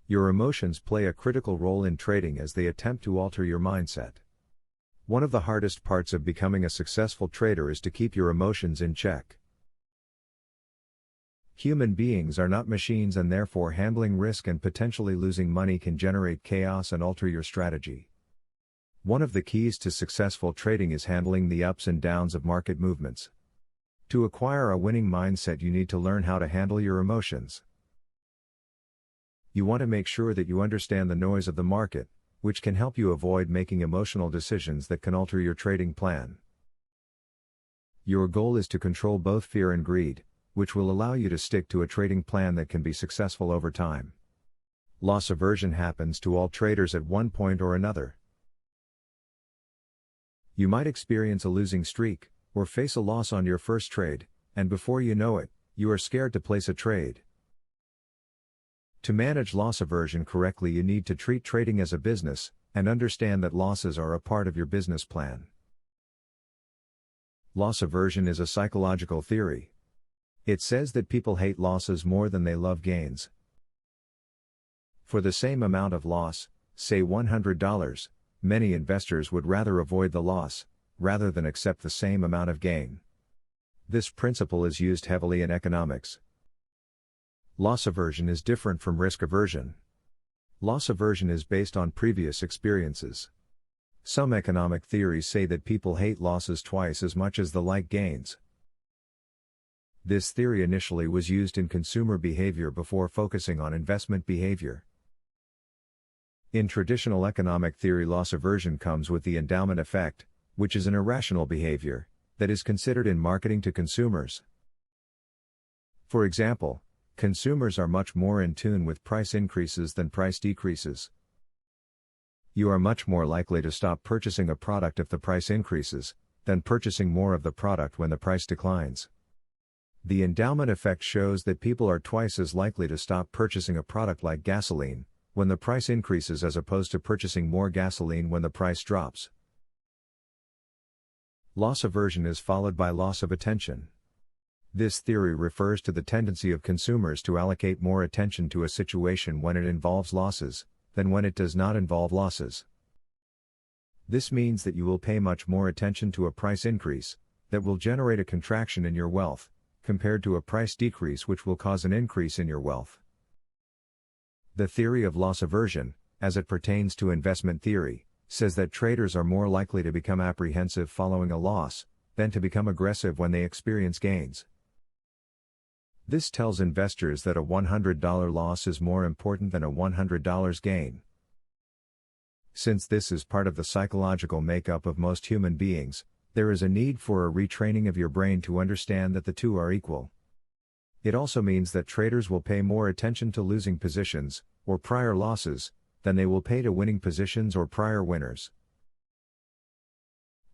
Your emotions play a critical role in trading as they attempt to alter your mindset. One of the hardest parts of becoming a successful trader is to keep your emotions in check. Human beings are not machines, and therefore handling risk and potentially losing money can generate chaos and alter your strategy. One of the keys to successful trading is handling the ups and downs of market movements. To acquire a winning mindset, you need to learn how to handle your emotions. You want to make sure that you understand the noise of the market, which can help you avoid making emotional decisions that can alter your trading plan. Your goal is to control both fear and greed, which will allow you to stick to a trading plan that can be successful over time. Loss aversion happens to all traders at one point or another. You might experience a losing streak, or face a loss on your first trade, and before you know it, you are scared to place a trade. To manage loss aversion correctly, you need to treat trading as a business, and understand that losses are a part of your business plan. Loss aversion is a psychological theory. It says that people hate losses more than they love gains. For the same amount of loss, say $100, many investors would rather avoid the loss, rather than accept the same amount of gain. This principle is used heavily in economics. Loss aversion is different from risk aversion. Loss aversion is based on previous experiences. Some economic theories say that people hate losses twice as much as they like gains. This theory initially was used in consumer behavior before focusing on investment behavior. In traditional economic theory, loss aversion comes with the endowment effect, which is an irrational behavior that is considered in marketing to consumers. For example, consumers are much more in tune with price increases than price decreases. You are much more likely to stop purchasing a product if the price increases, than purchasing more of the product when the price declines. The endowment effect shows that people are twice as likely to stop purchasing a product like gasoline when the price increases as opposed to purchasing more gasoline when the price drops. Loss aversion is followed by loss of attention. This theory refers to the tendency of consumers to allocate more attention to a situation when it involves losses, than when it does not involve losses. This means that you will pay much more attention to a price increase, that will generate a contraction in your wealth, compared to a price decrease which will cause an increase in your wealth. The theory of loss aversion, as it pertains to investment theory, says that traders are more likely to become apprehensive following a loss, than to become aggressive when they experience gains. This tells investors that a $100 loss is more important than a $100 gain. Since this is part of the psychological makeup of most human beings, there is a need for a retraining of your brain to understand that the two are equal. It also means that traders will pay more attention to losing positions, or prior losses, than they will pay to winning positions or prior winners.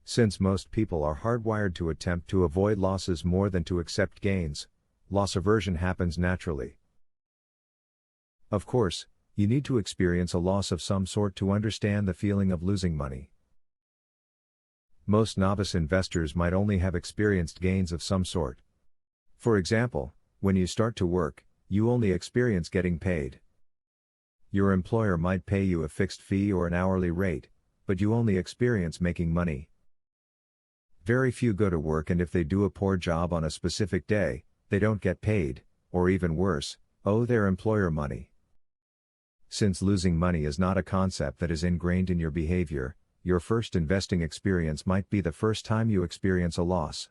Since most people are hardwired to attempt to avoid losses more than to accept gains, loss aversion happens naturally. Of course, you need to experience a loss of some sort to understand the feeling of losing money. Most novice investors might only have experienced gains of some sort. For example, when you start to work, you only experience getting paid. Your employer might pay you a fixed fee or an hourly rate, but you only experience making money. Very few go to work, and if they do a poor job on a specific day, they don't get paid, or even worse, owe their employer money. Since losing money is not a concept that is ingrained in your behavior, your first investing experience might be the first time you experience a loss.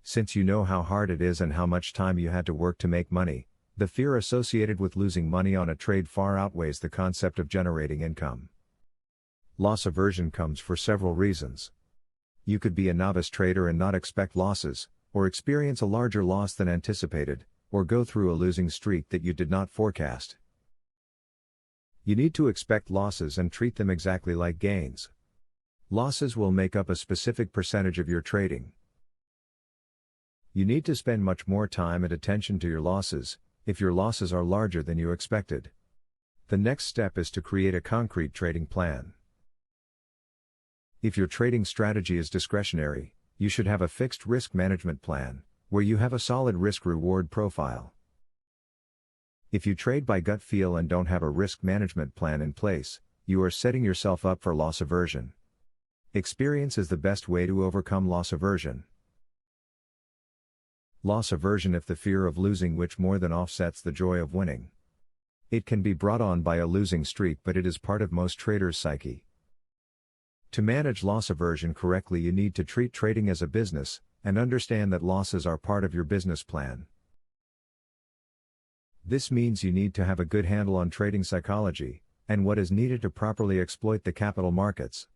Since you know how hard it is and how much time you had to work to make money, the fear associated with losing money on a trade far outweighs the concept of generating income. Loss aversion comes for several reasons. You could be a novice trader and not expect losses, or experience a larger loss than anticipated, or go through a losing streak that you did not forecast. You need to expect losses and treat them exactly like gains. Losses will make up a specific percentage of your trading. You need to spend much more time and attention to your losses, if your losses are larger than you expected. The next step is to create a concrete trading plan. If your trading strategy is discretionary, you should have a fixed risk management plan, where you have a solid risk-reward profile. If you trade by gut feel and don't have a risk management plan in place, you are setting yourself up for loss aversion. Experience is the best way to overcome loss aversion. Loss aversion: if the fear of losing which more than offsets the joy of winning. It can be brought on by a losing streak, but it is part of most traders' psyche. To manage loss aversion correctly, you need to treat trading as a business, and understand that losses are part of your business plan. This means you need to have a good handle on trading psychology, and what is needed to properly exploit the capital markets.